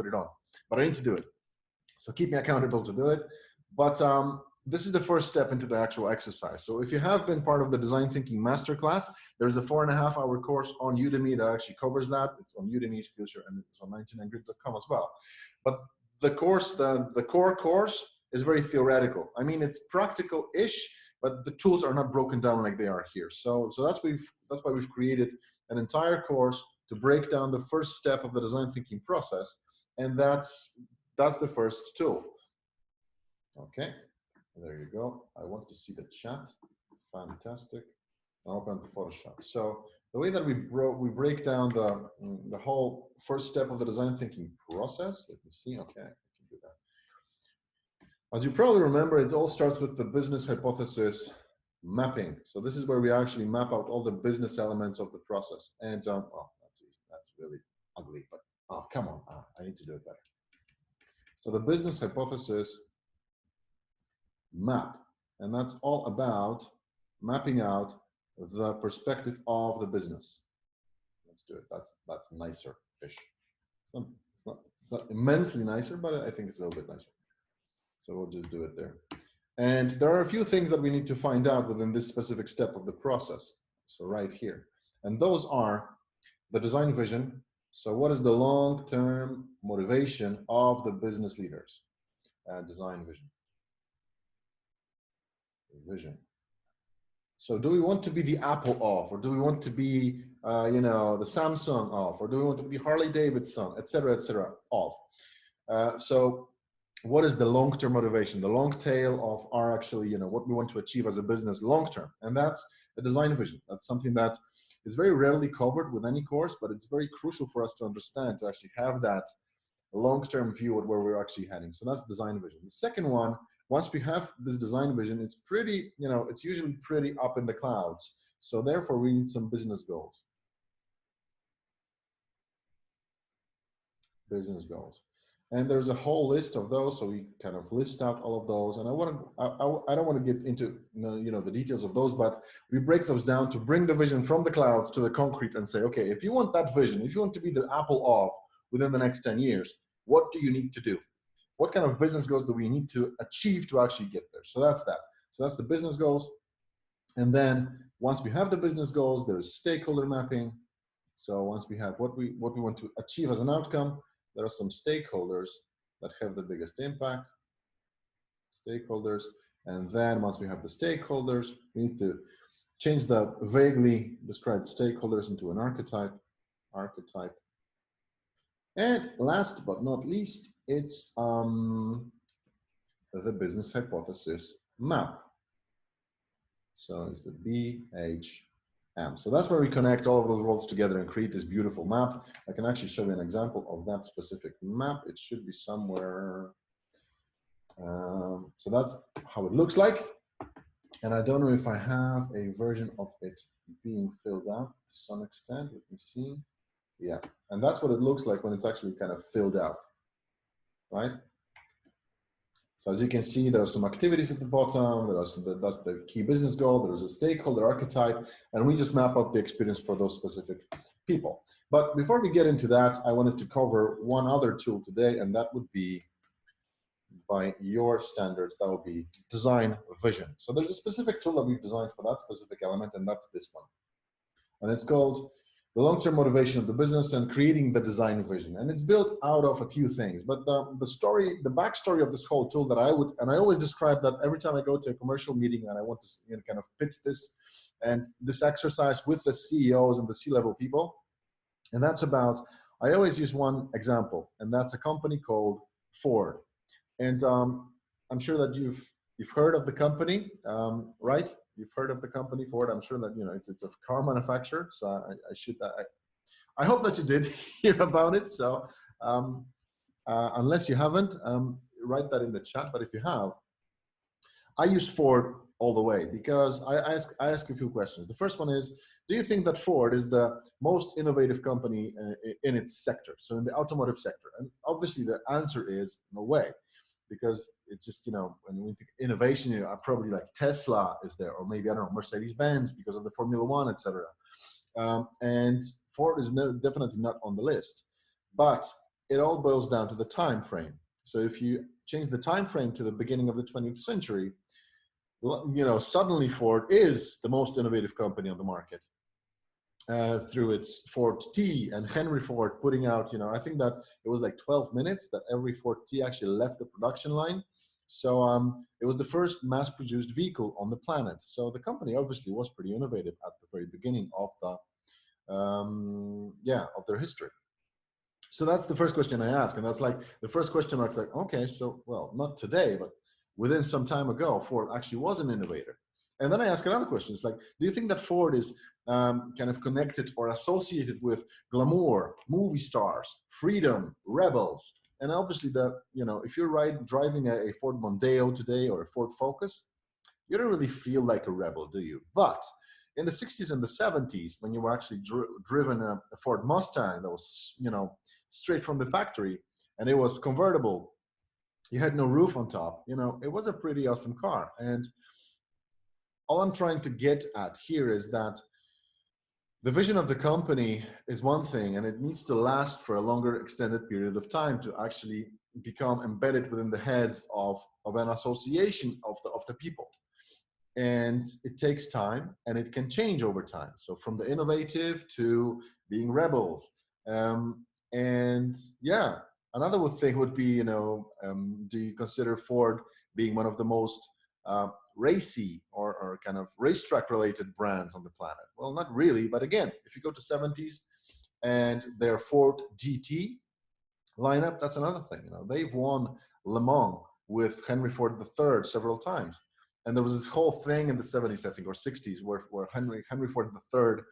it on, but I need to do it. So keep me accountable to do it. But this is the first step into the actual exercise. So if you have been part of the Design Thinking Masterclass, there's a 4.5-hour course on Udemy that actually covers that. It's on Udemy, Skillshare, and it's on 99grid.com as well. But the course, the core course is very theoretical. I mean, it's practical-ish, but the tools are not broken down like they are here. So that's why we've created an entire course to break down the first step of the design thinking process, and that's the first tool. Okay, there you go. I want to see the chat. Fantastic. I'll open the Photoshop. So the way that we break down the whole first step of the design thinking process. Let me see. Okay, I can do that. As you probably remember, it all starts with the business hypothesis mapping. So this is where we actually map out all the business elements of the process. And oh, that's easy. That's really ugly, but oh, come on, I need to do it better. So the business hypothesis map, and that's all about mapping out the perspective of the business. Let's do it. That's nicer-ish. It's not immensely nicer, but I think it's a little bit nicer. So we'll just do it there. And there are a few things that we need to find out within this specific step of the process. So right here, and those are the design vision. So what is the long-term motivation of the business leaders? Design vision. So do we want to be the Apple of, or do we want to be, you know, the Samsung of, or do we want to be the Harley-Davidson, et cetera, of? So what is the long-term motivation, the long tail of our actually, you know, what we want to achieve as a business long-term? And that's a design vision. That's something that is very rarely covered with any course, but it's very crucial for us to understand, to actually have that long-term view of where we're actually heading. So that's design vision. The second one, once we have this design vision, it's pretty, you know, it's usually pretty up in the clouds. So therefore we need some business goals. Business goals. And there's a whole list of those, so we kind of list out all of those. And I don't want to get into, you know, the details of those, but we break those down to bring the vision from the clouds to the concrete and say, okay, if you want that vision, if you want to be the Apple of within the next 10 years, what do you need to do? What kind of business goals do we need to achieve to actually get there? So that's that. So that's the business goals. And then once we have the business goals, there's stakeholder mapping. So once we have what we want to achieve as an outcome, there are some stakeholders that have the biggest impact. Stakeholders. And then once we have the stakeholders, we need to change the vaguely described stakeholders into an archetype. And last but not least, it's the business hypothesis map. So it's the BHM. So that's where we connect all of those roles together and create this beautiful map. I can actually show you an example of that specific map. It should be somewhere. So that's how it looks like. And I don't know if I have a version of it being filled out to some extent. Let me see. Yeah, and that's what it looks like when it's actually kind of filled out, right? So as you can see, there are some activities at the bottom. There are some, that's the key business goal. There's a stakeholder archetype, and we just map out the experience for those specific people. But before we get into that, I wanted to cover one other tool today, and that would be, by your standards, that would be design vision. So there's a specific tool that we've designed for that specific element, and that's this one. And it's called the long-term motivation of the business and creating the design vision. And it's built out of a few things, but the backstory of this whole tool that I always describe that every time I go to a commercial meeting and I want to, you know, kind of pitch this and this exercise with the CEOs and the C-level people. And that's about, I always use one example, and that's a company called Ford. And I'm sure that you've heard of the company, right? You've heard of the company Ford. I'm sure that, you know, it's a car manufacturer. So I hope that you did hear about it. So unless you haven't, write that in the chat. But if you have, I use Ford all the way because I ask a few questions. The first one is, do you think that Ford is the most innovative company in its sector? So in the automotive sector? And obviously the answer is no way. Because it's just, you know, when we think innovation, you know, probably like Tesla is there, or maybe, I don't know, Mercedes-Benz because of the Formula One, etc. And Ford is definitely not on the list. But it all boils down to the time frame. So if you change the time frame to the beginning of the 20th century, suddenly Ford is the most innovative company on the market. Through its Ford T and Henry Ford putting out, I think that it was like 12 minutes that every Ford T actually left the production line. So it was the first mass-produced vehicle on the planet. So the company obviously was pretty innovative at the very beginning of of their history. So that's the first question I ask, and that's like the first question mark. Like, okay, so well, not today, but within some time ago, Ford actually was an innovator. And then I ask another question. It's like, do you think that Ford is kind of connected or associated with glamour, movie stars, freedom, rebels? And obviously, if you're driving a Ford Mondeo today or a Ford Focus, you don't really feel like a rebel, do you? But in the 60s and the 70s, when you were actually driven a Ford Mustang that was, straight from the factory, and it was convertible, you had no roof on top, it was a pretty awesome car. And all I'm trying to get at here is that the vision of the company is one thing, and it needs to last for a longer extended period of time to actually become embedded within the heads of an association of the people. And it takes time, and it can change over time. So from the innovative to being rebels. And yeah, another thing would be, do you consider Ford being one of the most racy or kind of racetrack related brands on the planet? Well, not really, but again, if you go to 70s and their Ford GT lineup, that's another thing. They've won Le Mans with Henry Ford III several times. And there was this whole thing in the 70s, I think, or 60s, where Henry Ford III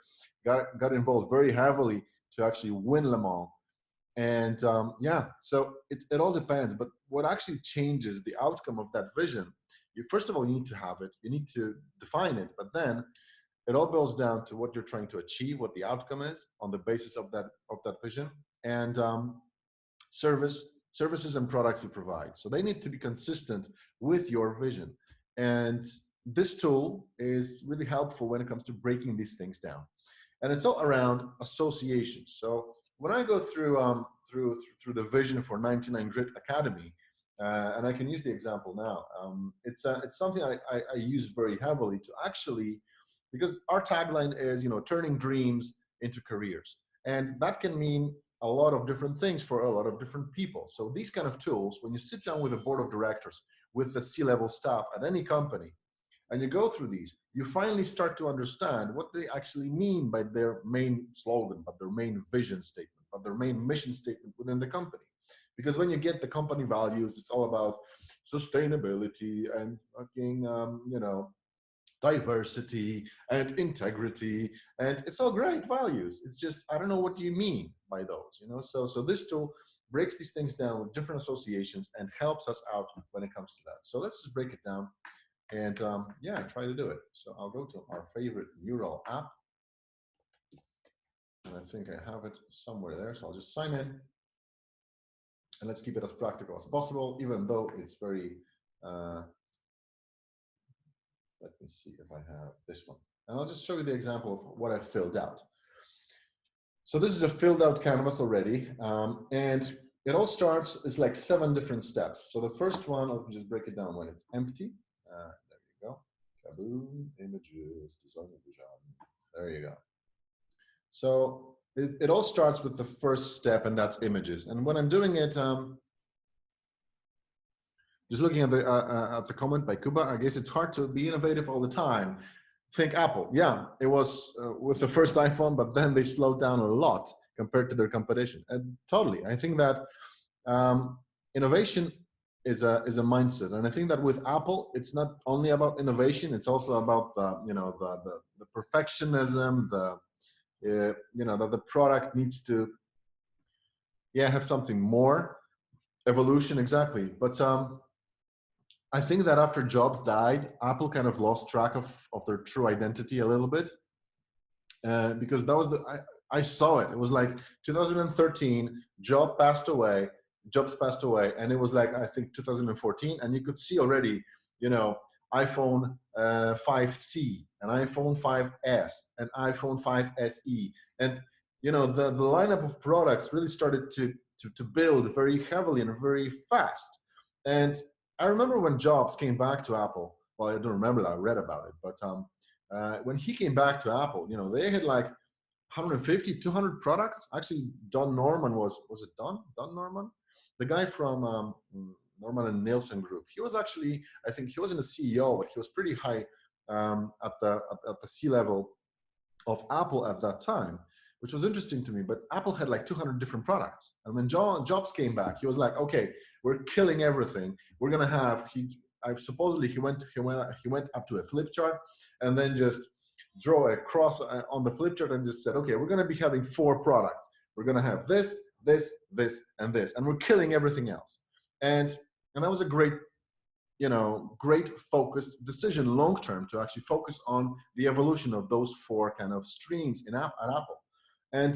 got involved very heavily to actually win Le Mans. And so it all depends. But what actually changes the outcome of that vision, first of all, you need to have it, you need to define it, but then it all boils down to what you're trying to achieve, what the outcome is on the basis of that vision, and services and products you provide. So they need to be consistent with your vision. And this tool is really helpful when it comes to breaking these things down. And it's all around associations. So when I go through the vision for 99 Grit Academy, and I can use the example now, it's something I use very heavily to actually, because our tagline is, turning dreams into careers. And that can mean a lot of different things for a lot of different people. So these kind of tools, when you sit down with a board of directors, with the C-level staff at any company, and you go through these, you finally start to understand what they actually mean by their main slogan, but their main vision statement, but their main mission statement within the company. Because when you get the company values, it's all about sustainability and fucking, diversity and integrity, and it's all great values. It's just, I don't know what you mean by those, So this tool breaks these things down with different associations and helps us out when it comes to that. So let's just break it down and try to do it. So I'll go to our favorite Mural app, and I think I have it somewhere there. So I'll just sign in, and let's keep it as practical as possible, even though it's very let me see if I have this one. And I'll just show you the example of what I filled out. So this is a filled out canvas already. And it all starts, it's like 7 different steps. So the first one, I'll just break it down when it's empty. There you go. Kaboom, images, design vision. There you go. So it all starts with the first step, and that's images. And when I'm doing it, just looking at the comment by Kuba, I guess it's hard to be innovative all the time. Think Apple. Yeah, it was with the first iPhone, but then they slowed down a lot compared to their competition. And totally, I think that innovation is a mindset, and I think that with Apple, it's not only about innovation; it's also about the perfectionism, that the product needs to have something more, evolution, exactly. But I think that after Jobs died, Apple kind of lost track of their true identity a little bit, because that was I saw it. It was like 2013, Jobs passed away, and it was like, I think 2014, and you could see already, iPhone 5C, and iPhone 5S, and iPhone 5SE, and the lineup of products really started to to build very heavily and very fast. And I remember when Jobs came back to Apple. Well, I don't remember that, I read about it, but when he came back to Apple, you know, they had like 150, 200 products. Actually, Don Norman was it Don Norman? The guy from Norman and Nielsen Group. He was actually, I think he wasn't a CEO, but he was pretty high at the C-level of Apple at that time, which was interesting to me. But Apple had like 200 different products. And when Jobs came back, he was like, okay, we're killing everything. We're going to have, supposedly he went up to a flip chart and then just draw a cross on the flip chart and just said, okay, we're going to be having 4 products. We're going to have this, this, this, and this, and we're killing everything else. And that was a great, you know, great focused decision long term to actually focus on the evolution of those 4 kind of streams at Apple. And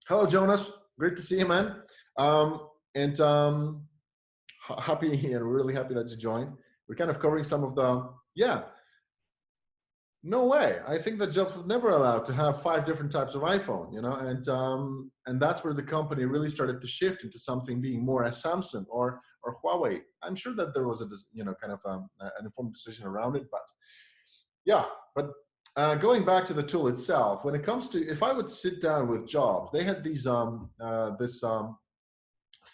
hello, Jonas. Great to see you, man. Happy and really happy that you joined. We're kind of covering some of the, yeah. No way. I think that Jobs would never allow to have 5 different types of iPhone, you know, and that's where the company really started to shift into something being more as Samsung or Huawei. I'm sure that there was a, you know, kind of an informed decision around it, but yeah. But going back to the tool itself, when it comes to, if I would sit down with Jobs, they had these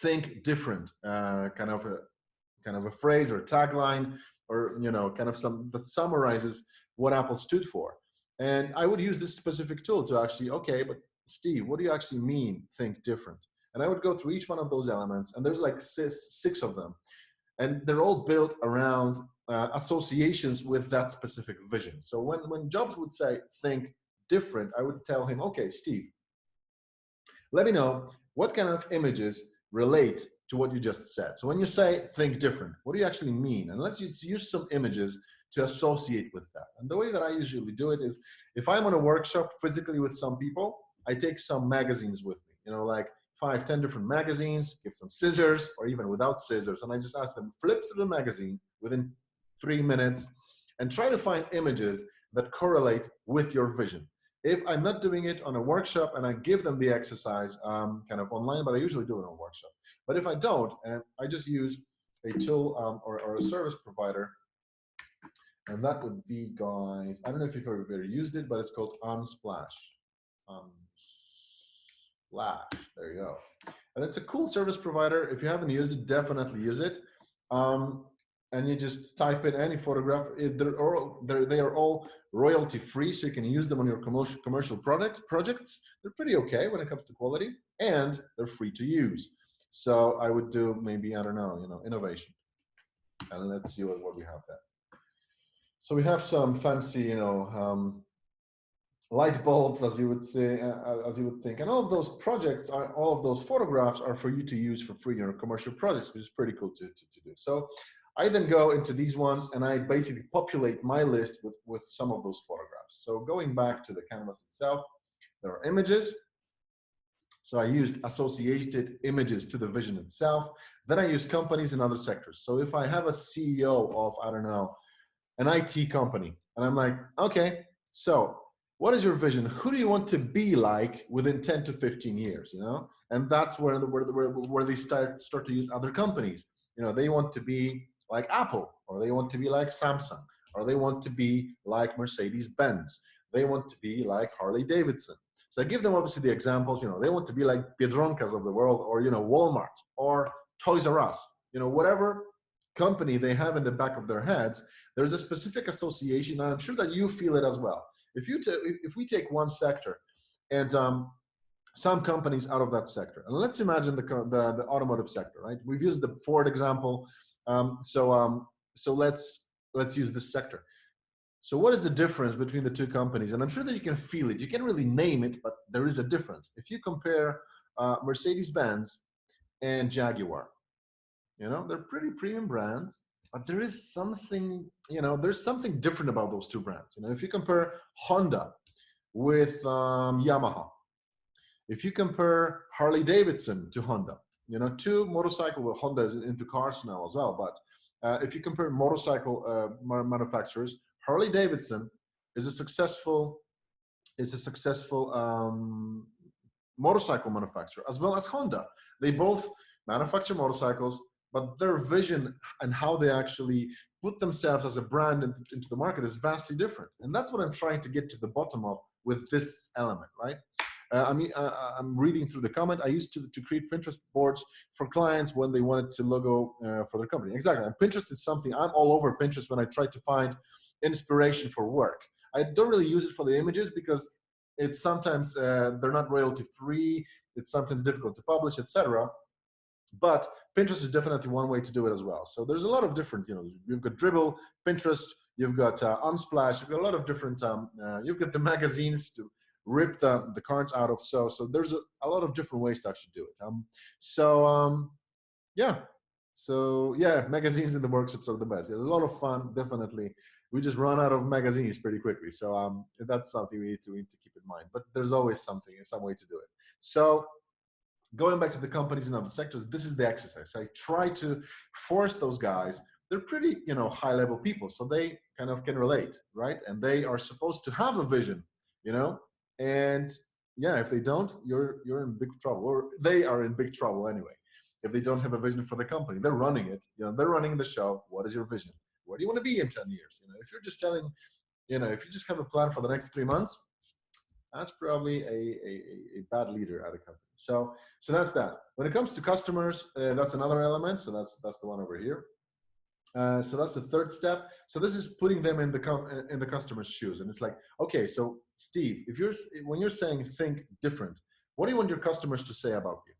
think different kind of a phrase or tagline, or, you know, kind of some that summarizes what Apple stood for. And I would use this specific tool to actually, okay, but Steve, what do you actually mean think different? And I would go through each one of those elements, and there's like 6 of them, and they're all built around associations with that specific vision. So when Jobs would say think different, I would tell him, okay, Steve, let me know what kind of images relate to what you just said. So when you say think different, what do you actually mean? And let's use some images to associate with that. And the way that I usually do it is, if I'm on a workshop physically with some people, I take some magazines with me, you know, like 5, 10 different magazines, give some scissors, or even without scissors. And I just ask them, flip through the magazine within 3 minutes and try to find images that correlate with your vision. If I'm not doing it on a workshop and I give them the exercise kind of online, but I usually do it on a workshop. But if I don't, and I just use a tool or a service provider, and that would be, guys, I don't know if you've ever used it, but it's called Unsplash. Unsplash, there you go. And it's a cool service provider. If you haven't used it, definitely use it. And you just type in any photograph. They are all royalty free, so you can use them on your commercial projects. They're pretty okay when it comes to quality, and they're free to use. So I would do maybe, I don't know, you know, innovation. And let's see what we have there. So we have some fancy, you know, light bulbs, as you would say, as you would think, and all of those photographs are for you to use for free in your commercial projects, which is pretty cool to do. So I then go into these ones and I basically populate my list with some of those photographs. So going back to the canvas itself, there are images. So I used associated images to the vision itself. Then I use companies in other sectors. So if I have a CEO of, I don't know, an IT company, and I'm like, okay, so what is your vision? Who do you want to be like within 10 to 15 years, you know? And that's where they start to use other companies. You know, they want to be like Apple, or they want to be like Samsung, or they want to be like Mercedes-Benz. They want to be like Harley-Davidson. So I give them obviously the examples, you know, they want to be like Biedronkas of the world, or, you know, Walmart, or Toys R Us, you know, whatever company they have in the back of their heads, there's a specific association, and I'm sure that you feel it as well. If we take one sector and some companies out of that sector, and let's imagine the automotive sector, right? We've used the Ford example, so let's use this sector. So what is the difference between the 2 companies? And I'm sure that you can feel it. You can't really name it, but there is a difference. If you compare Mercedes-Benz and Jaguar, you know, they're pretty premium brands, but there is something, you know, there's something different about those 2 brands. You know, if you compare Honda with Yamaha, if you compare Harley-Davidson to Honda, you know, 2 motorcycle, well, Honda is into cars now as well, but if you compare motorcycle manufacturers, Harley-Davidson is a successful motorcycle manufacturer, as well as Honda. They both manufacture motorcycles, but their vision and how they actually put themselves as a brand into the market is vastly different. And that's what I'm trying to get to the bottom of with this element, right? I'm reading through the comment. I used to create Pinterest boards for clients when they wanted to logo for their company. Exactly. And Pinterest is something, I'm all over Pinterest when I try to find inspiration for work. I don't really use it for the images because it's sometimes, they're not royalty free. It's sometimes difficult to publish, etc. But Pinterest is definitely one way to do it as well. So there's a lot of different, you've got Dribble, Pinterest, you've got Unsplash, you've got a lot of different, you've got the magazines to rip the cards out of. So there's a lot of different ways to actually do it. Yeah. So yeah, magazines in the workshops are the best. It's a lot of fun, definitely. We just run out of magazines pretty quickly. So that's something we need to keep in mind. But there's always some way to do it. So going back to the companies in other sectors, this is the exercise. I try to force those guys. They're pretty, high level people, so they kind of can relate, right? And they are supposed to have a vision, and yeah, if they don't, you're in big trouble, or they are in big trouble anyway. If they don't have a vision for the company, they're running it, they're running the show. What is your vision? Where do you want to be in 10 years? If you're just telling, if you just have a plan for the next 3 months, that's probably a bad leader at a company. So that's that. When it comes to customers, that's another element. So that's the one over here. So that's the third step. So this is putting them in the customer's shoes, and it's like, okay, so Steve, when you're saying think different, what do you want your customers to say about you?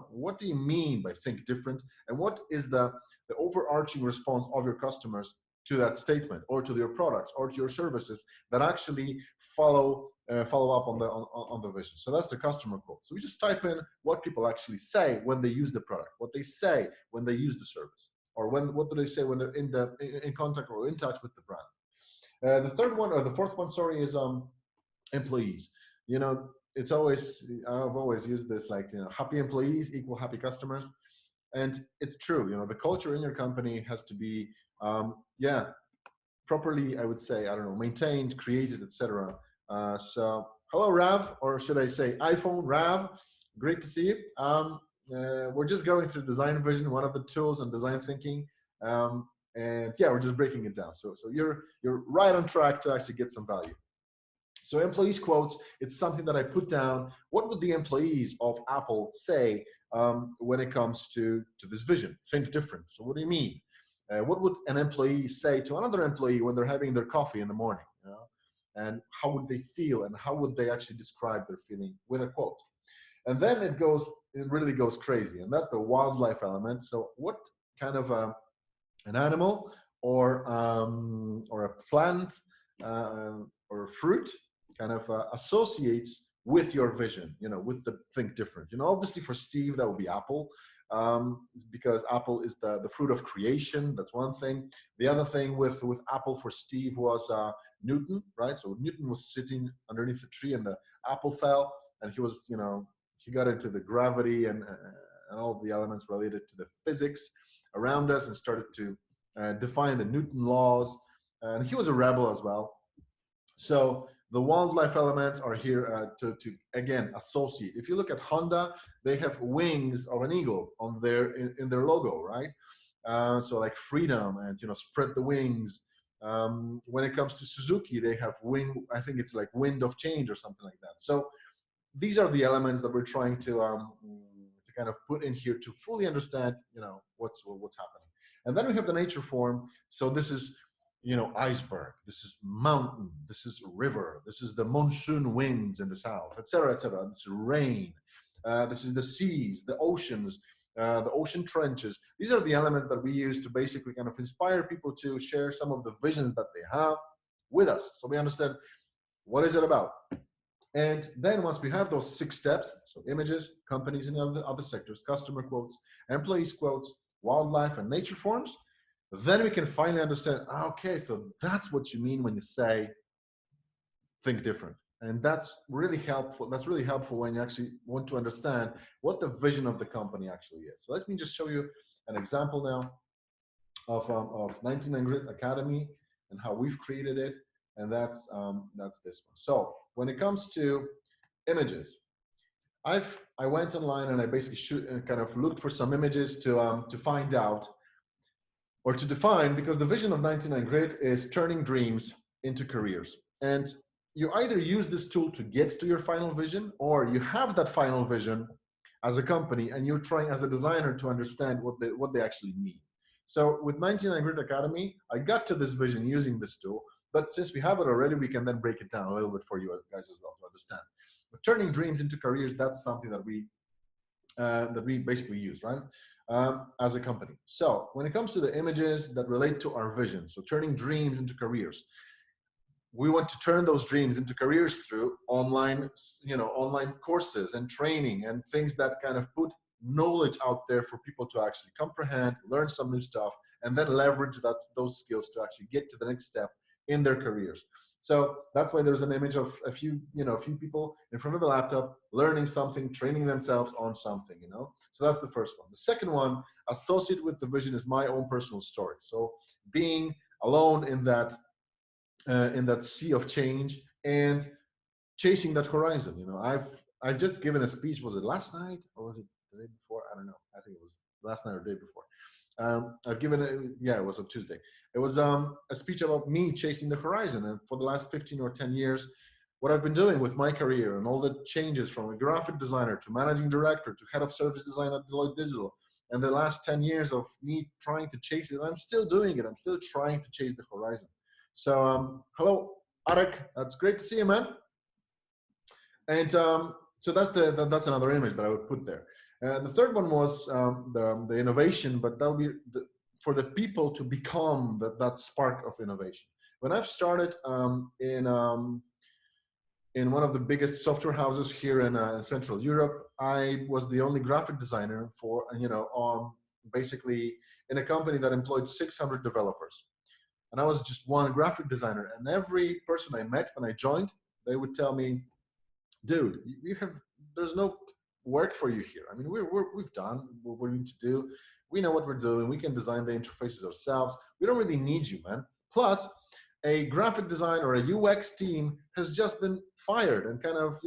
What do you mean by think different, and what is the overarching response of your customers to that statement, or to your products, or to your services that actually follow up on the vision? So that's the customer quote. So we just type in what people actually say when they use the product, what they say when they use the service, or what do they say when they're in contact or in touch with the brand. The fourth one, sorry, is employees. It's always, I've always used this, like, happy employees equal happy customers. And it's true. The culture in your company has to be properly, I would say, I don't know, maintained, created, etc. So hello, Rav, or should I say iPhone, Rav, great to see you. We're just going through design vision, one of the tools on design thinking. And yeah, we're just breaking it down. So you're right on track to actually get some value. So employees quotes, it's something that I put down. What would the employees of Apple say when it comes to this vision? Think different. So what do you mean? What would an employee say to another employee when they're having their coffee in the morning? And how would they feel, and how would they actually describe their feeling with a quote? And then it really goes crazy, and that's the wildlife element. So what kind of an animal or a plant or a fruit kind of associates with your vision, with the think different? Obviously for Steve, that would be apple, because apple is the fruit of creation. That's one thing. The other thing with apple for Steve was Newton, right? So Newton was sitting underneath the tree, and the apple fell, and he was, he got into the gravity and all of the elements related to the physics around us, and started to define the Newton laws. And he was a rebel as well. So the wildlife elements are here to again associate. If you look at Honda, they have wings of an eagle on in their logo, right? So like freedom and spread the wings. When it comes to Suzuki, they have I think it's like wind of change or something like that. So these are the elements that we're trying to kind of put in here to fully understand what's happening. And then we have the nature form. So this is iceberg, this is mountain, this is river, this is the monsoon winds in the south, etc., etc. This is rain, this is the seas, the oceans, the ocean trenches. These are the elements that we use to basically kind of inspire people to share some of the visions that they have with us, so we understand what is it about. And then once we have those 6 steps, so images, companies in other sectors, customer quotes, employees quotes, wildlife, and nature forms, then we can finally understand, okay, so that's what you mean when you say think different. And that's really helpful. That's really helpful when you actually want to understand what the vision of the company actually is. So let me just show you an example now of 99 Grid Academy and how we've created it. And that's this one. So when it comes to images, I went online and I basically kind of looked for some images to find out or to define, because the vision of 99 Grid is turning dreams into careers. And you either use this tool to get to your final vision, or you have that final vision as a company and you're trying as a designer to understand what they actually mean. So with 99 Grid Academy, I got to this vision using this tool, but since we have it already, we can then break it down a little bit for you guys as well to understand. But turning dreams into careers, that's something that we basically use, right? As a company. So when it comes to the images that relate to our vision, so turning dreams into careers, we want to turn those dreams into careers through online, online courses and training and things that kind of put knowledge out there for people to actually comprehend, learn some new stuff, and then leverage those skills to actually get to the next step in their careers. So that's why there's an image of a few people in front of a laptop learning something, training themselves on something, So that's the first one. The second one, associated with the vision, is my own personal story. So being alone in that sea of change and chasing that horizon. I've just given a speech. Was it last night or was it the day before? I don't know. I think it was last night or the day before. I've given it was on Tuesday. It was a speech about me chasing the horizon, and for the last 15 or 10 years, what I've been doing with my career and all the changes from a graphic designer to managing director to head of service design at Deloitte Digital, and the last 10 years of me trying to chase it. I'm still doing it. I'm still trying to chase the horizon. So hello, Arek. That's great to see you, man. And so that's another image that I would put there. The third one was the innovation, but that would be for the people to become that spark of innovation. When I've started in one of the biggest software houses here in Central Europe, I was the only graphic designer for basically in a company that employed 600 developers. And I was just one graphic designer. And every person I met when I joined, they would tell me, dude, there's no work for you here. I mean, we've done what we need to do. We know what we're doing. We can design the interfaces ourselves. We don't really need you, man. Plus, a graphic design or a UX team has just been fired and kind of,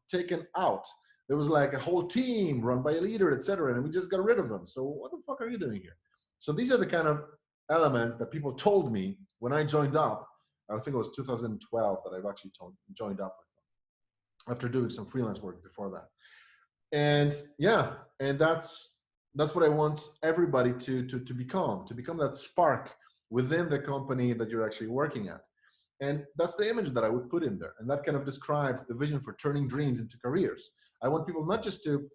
taken out. There was like a whole team run by a leader, etc., and we just got rid of them. So what the fuck are you doing here? So these are the kind of elements that people told me when I joined up. I think it was 2012 that I've actually joined up with them after doing some freelance work before that. And yeah, and that's what I want everybody to become that spark within the company that you're actually working at. And that's the image that I would put in there. And that kind of describes the vision for turning dreams into careers. I want people not just to,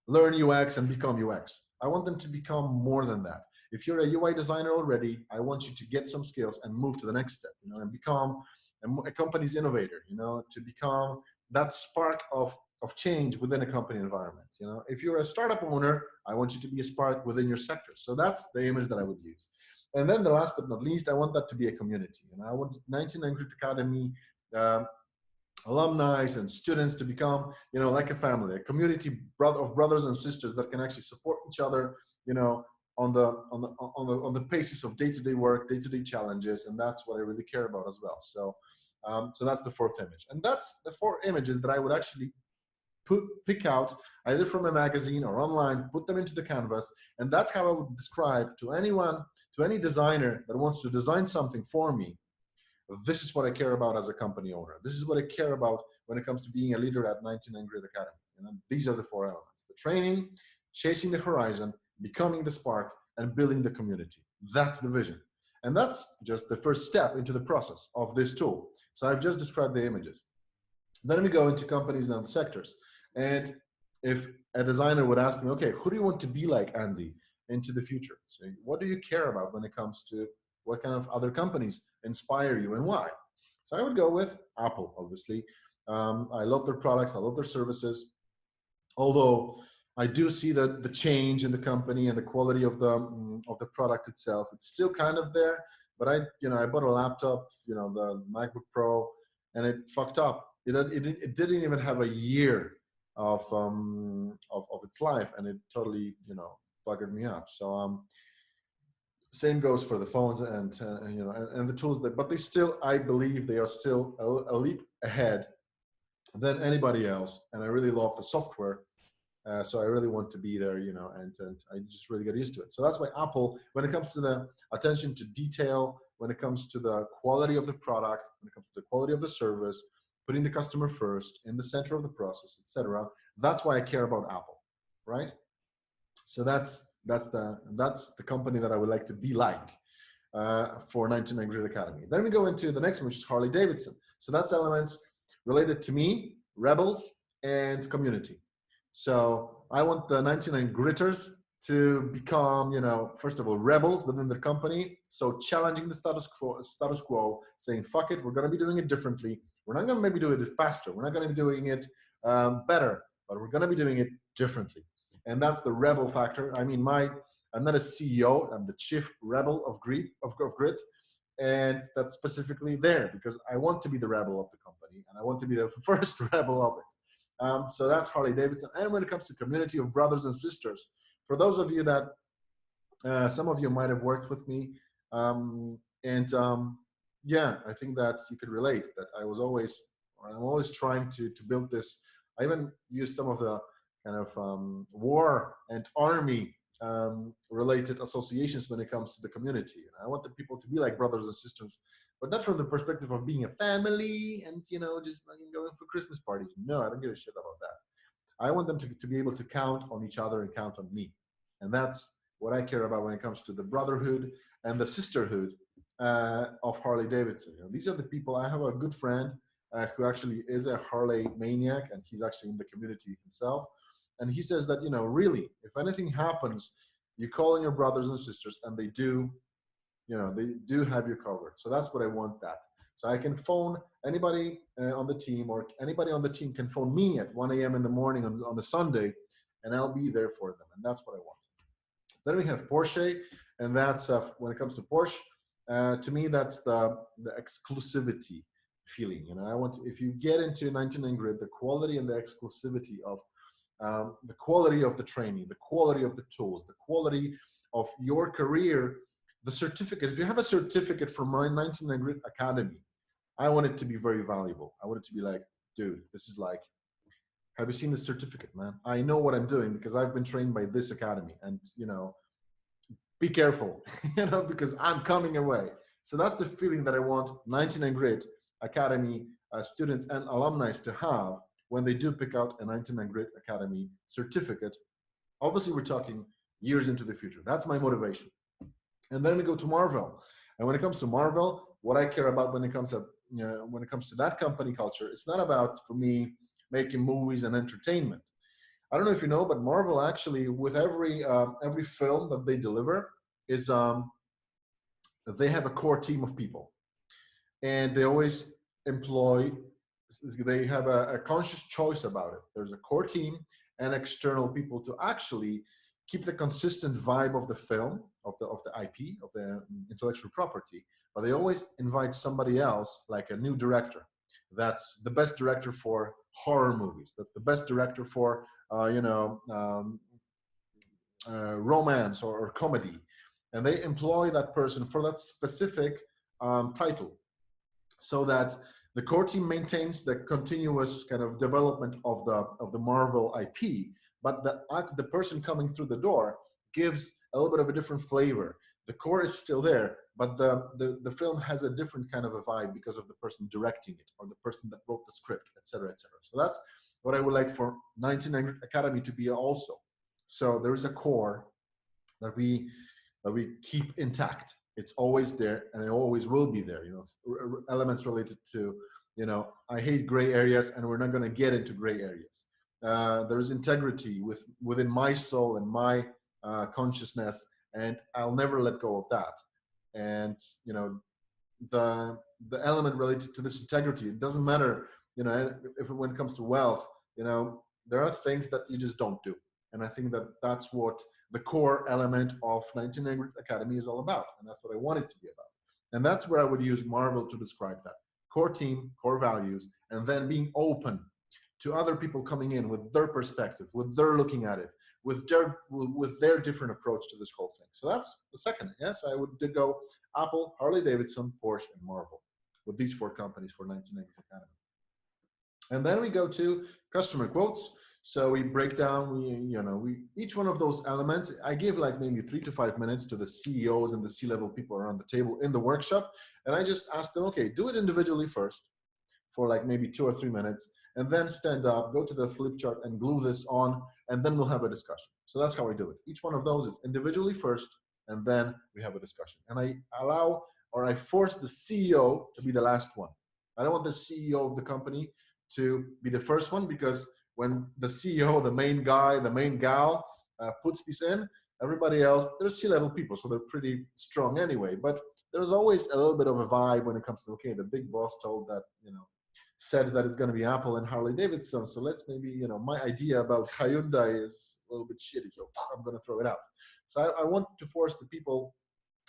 learn UX and become UX. I want them to become more than that. If you're a UI designer already, I want you to get some skills and move to the next step, and become a company's innovator, to become that spark of change within a company environment. If you're a startup owner, I want you to be a spark within your sector. So that's the image that I would use. And then the last but not least, I want that to be a community. And I want 99 Grid Academy alumni and students to become, like a family, a community of brothers and sisters that can actually support each other, on the basis of day-to-day work, day-to-day challenges, and that's what I really care about as well. So, so that's the fourth image, and that's the four images that I would actually pick out either from a magazine or online, put them into the canvas, and that's how I would describe to any designer that wants to design something for me. This is what I care about as a company owner. This is what I care about when it comes to being a leader at 99 Grid Academy. These are the four elements: the training, chasing the horizon, becoming the spark, and building the community. That's the vision. And that's just the first step into the process of this tool. So I've just described the images. Then we go into companies and the sectors. And if a designer would ask me, okay, who do you want to be like, Andy, into the future? So what do you care about when it comes to what kind of other companies inspire you and why? So I would go with Apple, obviously. I love their products. I love their services. Although I do see the change in the company and the quality of the product itself. It's still kind of there, but I bought a laptop, the MacBook Pro, and it fucked up. It didn't even have a year of its life, and it totally buggered me up. So same goes for the phones and the tools but they still, I believe they are still a leap ahead than anybody else. And I really love the software. So I really want to be there, you know, and I just really get used to it. So that's why Apple, when it comes to the attention to detail, when it comes to the quality of the product, when it comes to the quality of the service, putting the customer first in the center of the process, etc. That's why I care about Apple, right? So that's the company that I would like to be like for 99 Grid Academy. Then we go into the next one, which is Harley-Davidson. So that's elements related to me, rebels, and community. So I want the 99 Gritters to become, you know, first of all, rebels within the company. So challenging the status quo, saying, fuck it, we're going to be doing it differently. We're not going to maybe do it faster. We're not going to be doing it better, but we're going to be doing it differently. And that's the rebel factor. I mean, I'm not a CEO. I'm the chief rebel of grit, and that's specifically there because I want to be the rebel of the company, and I want to be the first rebel of it. So that's Harley-Davidson. And when it comes to community of brothers and sisters, for those of you that, some of you might have worked with me, yeah, I think that you could relate that I'm always trying to build this. I even use some of the kind of war and army related associations when it comes to the community. And I want the people to be like brothers and sisters, but not from the perspective of being a family and, you know, just going for Christmas parties. No, I don't give a shit about that. I want them to be able to count on each other and count on me. And that's what I care about when it comes to the brotherhood and the sisterhood of Harley-Davidson. You know, these are the people. I have a good friend who actually is a Harley maniac, and he's actually in the community himself. And he says that, you know, really, if anything happens, you call on your brothers and sisters, and they do, you know, they do have you covered. So that's what I want that. So I can phone anybody on the team, or anybody on the team can phone me at 1 a.m. in the morning on a Sunday, and I'll be there for them. And that's what I want. Then we have Porsche, and that's when it comes to Porsche, to me, that's the exclusivity feeling. You know, I want, if you get into 99 Grid, the quality and the exclusivity of the quality of the training, the quality of the tools, the quality of your career, the certificate. If you have a certificate from my 99 Grid Academy, I want it to be very valuable. I want it to be like, dude, this is like, have you seen this certificate, man? I know what I'm doing because I've been trained by this academy, and, you know, be careful, you know, because I'm coming away. So that's the feeling that I want 99 Grid Academy students and alumni to have when they do pick out a 99 Grid Academy certificate. Obviously, we're talking years into the future. That's my motivation. And then we go to Marvel. And when it comes to Marvel, what I care about when it comes to, you know, when it comes to that company culture, it's not about, for me, making movies and entertainment. I don't know if you know, but Marvel actually, with every film that they deliver, is they have a core team of people, and they always employ. They have a conscious choice about it. There's a core team and external people to actually keep the consistent vibe of the film, of the IP, of the intellectual property. But they always invite somebody else, like a new director. That's the best director for horror movies. That's the best director for, romance or comedy. And they employ that person for that specific title, so that the core team maintains the continuous kind of development of the Marvel IP, but the person coming through the door gives a little bit of a different flavor. The core is still there, but the film has a different kind of a vibe because of the person directing it, or the person that wrote the script, etc., etc. So that's what I would like for 99 Academy to be also. So there is a core that we keep intact. It's always there, and it always will be there. You know, elements related to, you know, I hate gray areas, and we're not going to get into gray areas. There is integrity within my soul and my consciousness, and I'll never let go of that. And, you know, the element related to this integrity, it doesn't matter, you know, if when it comes to wealth, you know, there are things that you just don't do. And I think that that's what the core element of 99 Academy is all about. And that's what I want it to be about. And that's where I would use Marvel to describe that. Core team, core values, and then being open to other people coming in with their perspective, with their looking at it, with their different approach to this whole thing. So that's the second. Yes, I would go Apple, Harley-Davidson, Porsche, and Marvel with these four companies for 99 Academy. And then we go to customer quotes. So we break down, each one of those elements, I give like maybe 3 to 5 minutes to the CEOs and the C-level people around the table in the workshop. And I just ask them, okay, do it individually first for like maybe 2 or 3 minutes, and then stand up, go to the flip chart and glue this on, and then we'll have a discussion. So that's how I do it. Each one of those is individually first, and then we have a discussion. And I allow, or I force the CEO to be the last one. I don't want the CEO of the company to be the first one, because when the CEO, the main guy, the main gal puts this in, everybody else, they're C-level people, so they're pretty strong anyway. But there's always a little bit of a vibe when it comes to, okay, the big boss told that, said that it's going to be Apple and Harley-Davidson. So let's maybe, my idea about Hyundai is a little bit shitty, so I'm going to throw it out. So I want to force the people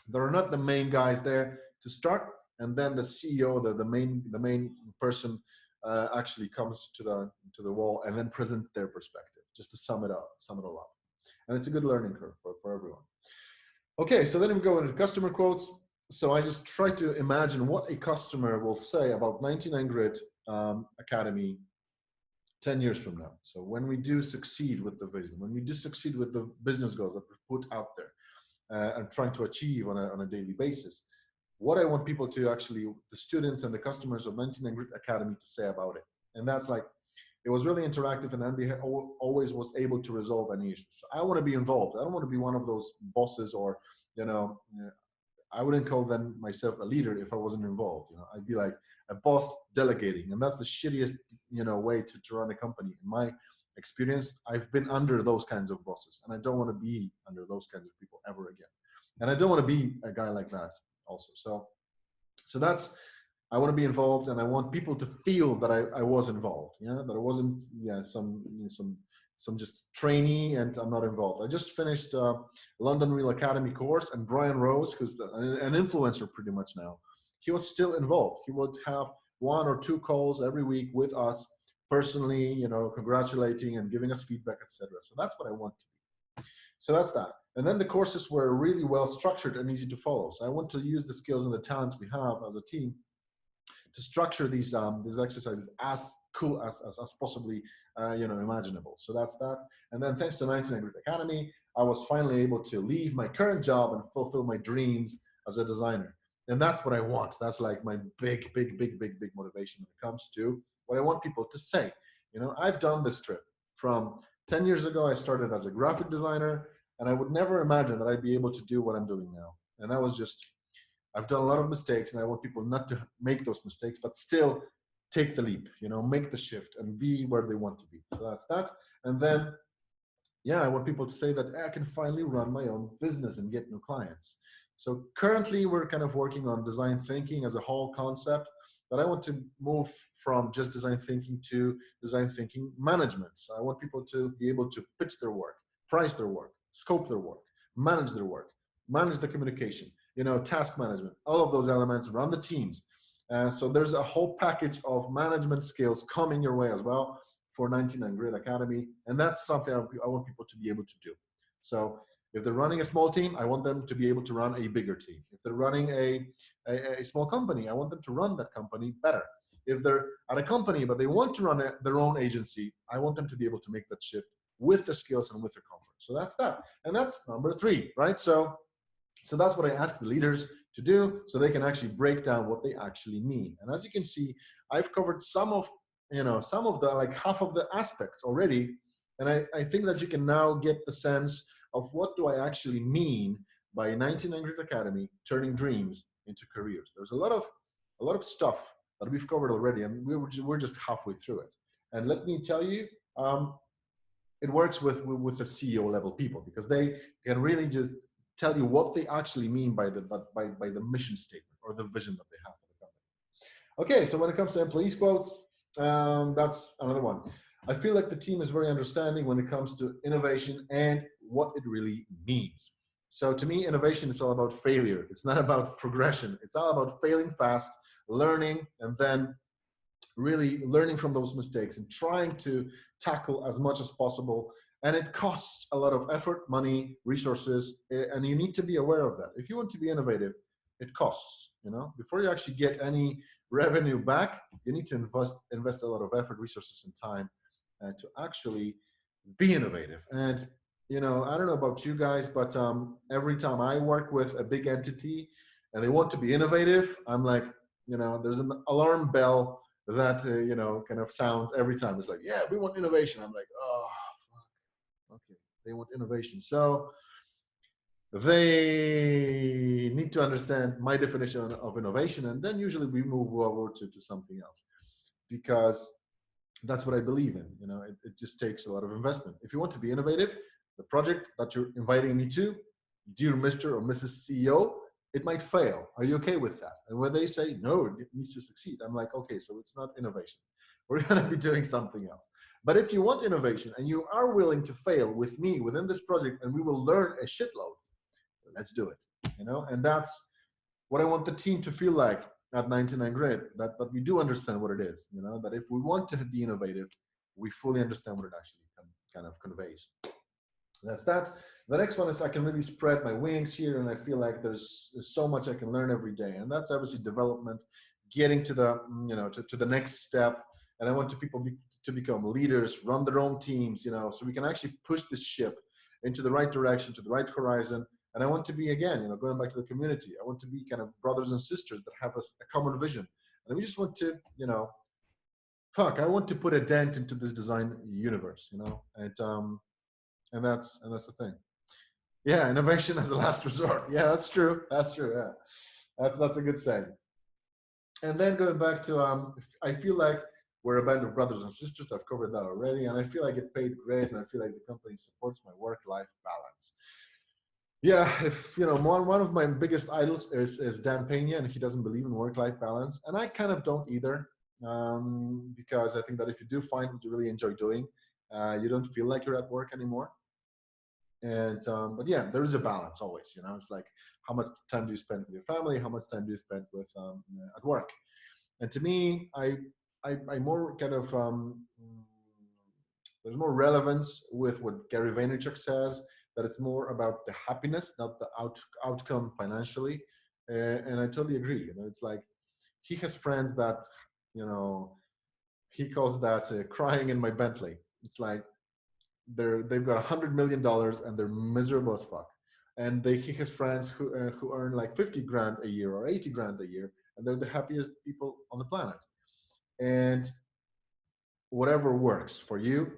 that are not the main guys there to start, and then the CEO, the main person, actually comes to the wall and then presents their perspective, just to sum it all up. And it's a good learning curve for everyone. Okay, so then we go into customer quotes. So I just try to imagine what a customer will say about 99 Grid Academy 10 years from now. So when we do succeed with the vision, when we do succeed with the business goals that we put out there and trying to achieve on a daily basis, what I want people to actually, the students and the customers of 99 Grid Academy, to say about it. And that's like, it was really interactive, and Andy always was able to resolve any issues. So I want to be involved. I don't want to be one of those bosses, or, I wouldn't call them myself a leader if I wasn't involved. I'd be like a boss delegating, and that's the shittiest, way to run a company. In my experience, I've been under those kinds of bosses, and I don't want to be under those kinds of people ever again. And I don't want to be a guy like that also. So that's, I want to be involved, and I want people to feel that I was involved. That I wasn't some just trainee and I'm not involved. I just finished London Real Academy course, and Brian Rose, who's an influencer pretty much now, he was still involved. He would have 1 or 2 calls every week with us personally, congratulating and giving us feedback, etc. So that's what I want to be. So that's that. And then the courses were really well structured and easy to follow. So I want to use the skills and the talents we have as a team to structure these exercises as cool as possibly imaginable. So that's that. And then thanks to 99 Grid Academy, I was finally able to leave my current job and fulfill my dreams as a designer. And that's what I want. That's like my big motivation when it comes to what I want people to say. I've done this trip. From 10 years ago, I started as a graphic designer, and I would never imagine that I'd be able to do what I'm doing now. And that was just, I've done a lot of mistakes, and I want people not to make those mistakes, but still take the leap, make the shift and be where they want to be. So that's that. And then, I want people to say that I can finally run my own business and get new clients. So currently we're kind of working on design thinking as a whole concept, but I want to move from just design thinking to design thinking management. So I want people to be able to pitch their work, price their work, scope their work, manage their work, manage the communication, task management, all of those elements, run the teams. So there's a whole package of management skills coming your way as well for 99 Grid Academy. And that's something I want people to be able to do. So if they're running a small team, I want them to be able to run a bigger team. If they're running a small company, I want them to run that company better. If they're at a company, but they want to run their own agency, I want them to be able to make that shift with the skills and with the comfort. So that's that. And that's number 3, right? So that's what I ask the leaders to do, so they can actually break down what they actually mean. And as you can see, I've covered some of the, like half of the aspects already. And I think that you can now get the sense of what do I actually mean by 99 Grid Academy turning dreams into careers. There's a lot of stuff that we've covered already, and we're just halfway through it. And let me tell you, it works with the CEO level people, because they can really just tell you what they actually mean by the mission statement or the vision that they have for the company. Okay, so when it comes to employees quotes, that's another one. I feel like the team is very understanding when it comes to innovation and what it really means. So to me, innovation is all about failure. It's not about progression. It's all about failing fast, learning, and then really learning from those mistakes and trying to tackle as much as possible. And it costs a lot of effort, money, resources, and you need to be aware of that. If you want to be innovative, it costs, before you actually get any revenue back, you need to invest a lot of effort, resources, and time to actually be innovative. And I don't know about you guys, but every time I work with a big entity and they want to be innovative, I'm like, there's an alarm bell that kind of sounds every time. It's like, yeah, we want innovation. I'm like, oh, fuck. Okay, they want innovation. So they need to understand my definition of innovation, and then usually we move over to something else, because that's what I believe in. It just takes a lot of investment. If you want to be innovative, the project that you're inviting me to, dear Mr. or Mrs. CEO, it might fail. Are you okay with that? And when they say, no, it needs to succeed, I'm like, okay, so it's not innovation. We're going to be doing something else. But if you want innovation and you are willing to fail with me within this project, and we will learn a shitload, let's do it. And that's what I want the team to feel like at 99 Grid, that we do understand what it is, that if we want to be innovative, we fully understand what it actually kind of conveys. That's that. The next one is I can really spread my wings here, and I feel like there's so much I can learn every day, and that's obviously development, getting to the to the next step. And I want people to become leaders, run their own teams, so we can actually push this ship into the right direction, to the right horizon. And I want to be, again, going back to the community, I want to be kind of brothers and sisters that have a common vision. And we just want to, I want to put a dent into this design universe, and that's the thing. Yeah, innovation as a last resort. Yeah, that's true. That's true. Yeah, that's a good saying. And then going back to, I feel like we're a band of brothers and sisters. I've covered that already, and I feel like it paid great, and I feel like the company supports my work-life balance. Yeah, if one of my biggest idols is Dan Pena, and he doesn't believe in work-life balance, and I kind of don't either, because I think that if you do find what you really enjoy doing, you don't feel like you're at work anymore. And but yeah, there is a balance always. It's like, how much time do you spend with your family? How much time do you spend with at work? And to me, I more kind of there's more relevance with what Gary Vaynerchuk says, that it's more about the happiness, not the outcome financially. And I totally agree. It's like, he has friends that, he calls that crying in my Bentley. It's like they've got $100 million and they're miserable as fuck. And he has friends who earn like 50 grand a year or 80 grand a year, and they're the happiest people on the planet. And whatever works for you,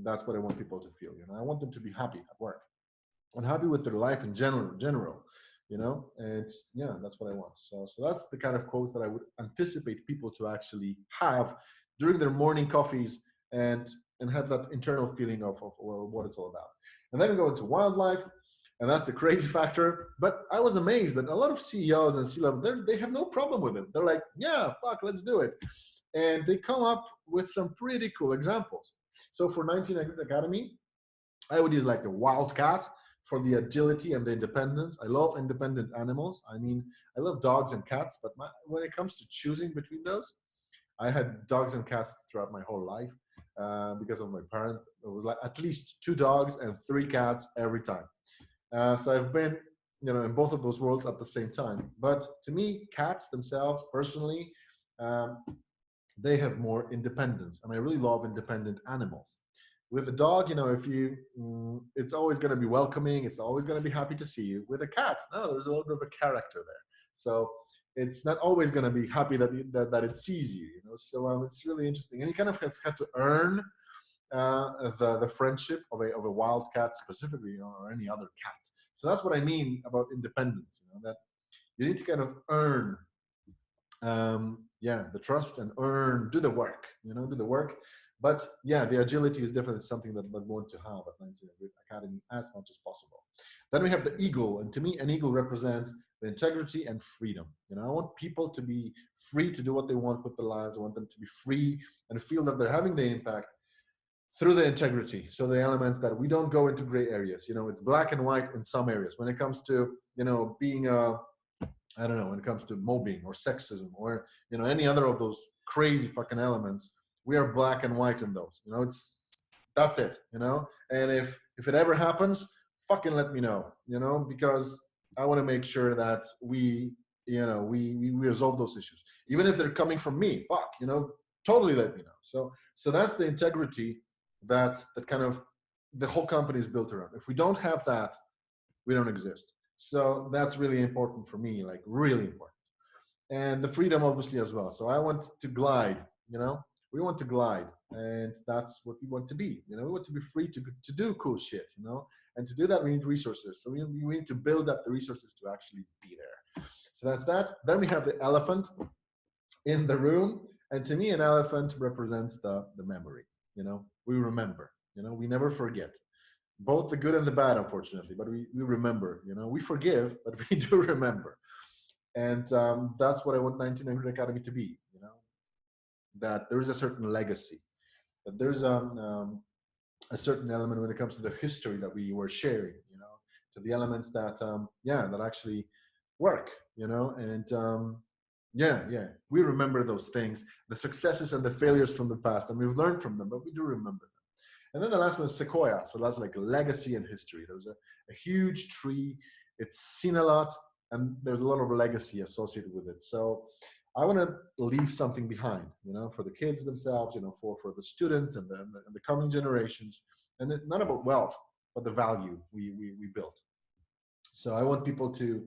that's what I want people to feel. I want them to be happy at work and happy with their life in general. And yeah, that's what I want. So that's the kind of quotes that I would anticipate people to actually have during their morning coffees, and have that internal feeling of what it's all about. And then we go into wildlife, and that's the crazy factor. But I was amazed that a lot of CEOs and C-level, they have no problem with it. They're like, yeah, fuck, let's do it. And they come up with some pretty cool examples. So for 19 Academy, I would use like a wildcat for the agility and the independence. I love independent animals. I mean, I love dogs and cats, but when it comes to choosing between those, I had dogs and cats throughout my whole life because of my parents. It was like at least 2 dogs and 3 cats every time. So I've been, in both of those worlds at the same time. But to me, cats themselves, personally, they have more independence, and I really love independent animals. With a dog, if it's always going to be welcoming, it's always going to be happy to see you. With a cat, no, there's a little bit of a character there. So it's not always going to be happy that it sees you, So it's really interesting, and you kind of have to earn the friendship of a wild cat specifically, or any other cat. So that's what I mean about independence. That you need to kind of earn, the trust, and do the work. Do the work. But yeah, the agility is definitely something that I want to have at 19 Grid Academy as much as possible. Then we have the eagle, and to me, an eagle represents the integrity and freedom. I want people to be free to do what they want with their lives. I want them to be free and feel that they're having the impact through the integrity. So the elements that we don't go into gray areas. It's black and white in some areas. When it comes to, being I don't know, when it comes to mobbing or sexism or, any other of those crazy fucking elements, we are black and white in those. That's it. And if it ever happens, fucking let me know. Because I want to make sure that we we resolve those issues. Even if they're coming from me, totally let me know. So that's the integrity that kind of the whole company is built around. If we don't have that, we don't exist. So that's really important for me, like really important. And the freedom obviously as well. So I want to glide, we want to glide, and that's what we want to be. We want to be free to do cool shit, and to do that we need resources. So we need to build up the resources to actually be there. So that's that. Then we have the elephant in the room, and to me an elephant represents the memory. We remember, we never forget, both the good and the bad, unfortunately, but we remember. We forgive, but we do remember. And that's what I want 1900 Academy to be, that there's a certain legacy, that there's a certain element when it comes to the history that we were sharing, to the elements that, that actually work, and we remember those things, the successes and the failures from the past, and we've learned from them, but we do remember them. And then the last one is Sequoia. So that's like legacy and history. There's a huge tree. It's seen a lot, and there's a lot of legacy associated with it. So I want to leave something behind, for the kids themselves, for the students and the coming generations. And it's not about wealth, but the value we built. So I want people to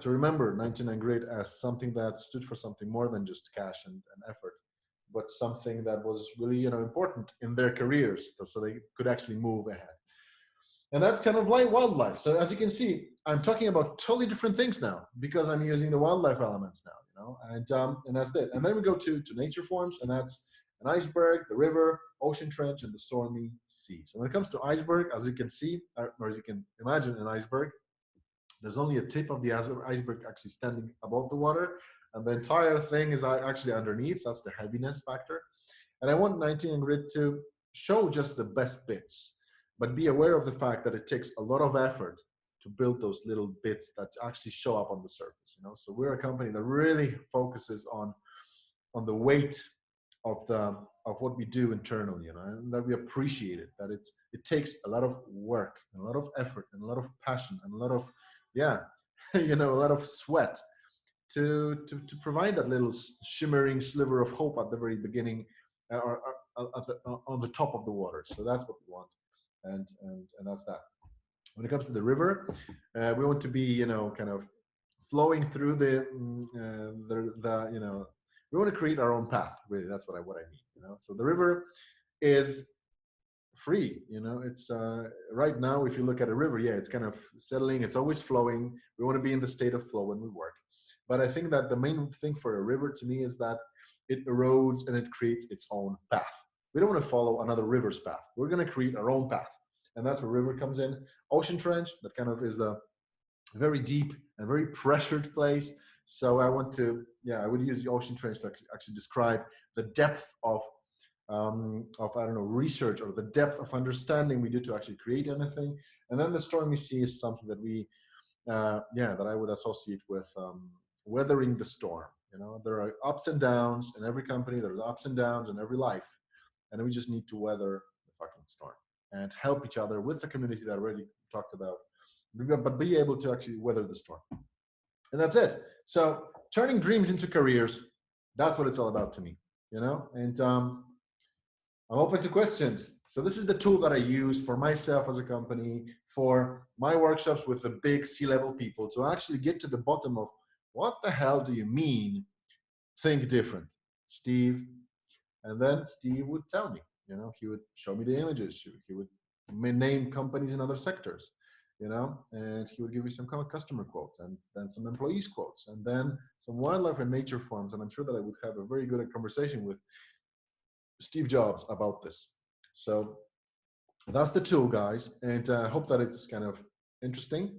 remember 99 Grit as something that stood for something more than just cash and effort, but something that was really, important in their careers, so they could actually move ahead. And that's kind of like wildlife. So as you can see, I'm talking about totally different things now because I'm using the wildlife elements now, and that's it. And then we go to nature forms, and that's an iceberg, the river, ocean trench, and the stormy sea. So when it comes to iceberg, as you can see, or as you can imagine an iceberg, there's only a tip of the iceberg actually standing above the water, and the entire thing is actually underneath. That's the heaviness factor. And I want 19 Grit to show just the best bits, but be aware of the fact that it takes a lot of effort to build those little bits that actually show up on the surface. So we're a company that really focuses on the weight of what we do internally, and that we appreciate it. That it takes a lot of work, and a lot of effort, and a lot of passion, and a lot of a lot of sweat to provide that little shimmering sliver of hope at the very beginning, or on the top of the water. So that's what we want, and that's that. When it comes to the river, we want to be, kind of flowing through the we want to create our own path. Really, that's what I mean. So the river is free. It's right now, if you look at a river, it's kind of settling. It's always flowing. We want to be in the state of flow when we work. But I think that the main thing for a river to me is that it erodes and it creates its own path. We don't want to follow another river's path. We're going to create our own path. And that's where river comes in. Ocean trench, that kind of is the very deep and very pressured place. So I want to, I would use the ocean trench to actually describe the depth of research, or the depth of understanding we do to actually create anything. And then the stormy sea is something that that I would associate with weathering the storm. There are ups and downs in every company. There's ups and downs in every life, and we just need to weather the fucking storm and help each other with the community that I already talked about, but be able to actually weather the storm. And that's it. So turning dreams into careers, that's what it's all about to me, and I'm open to questions. So this is the tool that I use for myself as a company, for my workshops with the big C-level people, to actually get to the bottom of what the hell do you mean, think different, Steve? And then Steve would tell me, he would show me the images. He would name companies in other sectors, and he would give me some kind of customer quotes, and then some employees quotes, and then some wildlife and nature forms. And I'm sure that I would have a very good conversation with Steve Jobs about this. So that's the tool, guys, and I hope that it's kind of interesting.